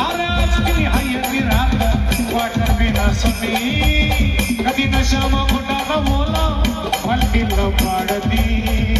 अरे आज की हायती रात वाटर बिना सुनी कधी नशा मग खोटा बोला फलतील पाडती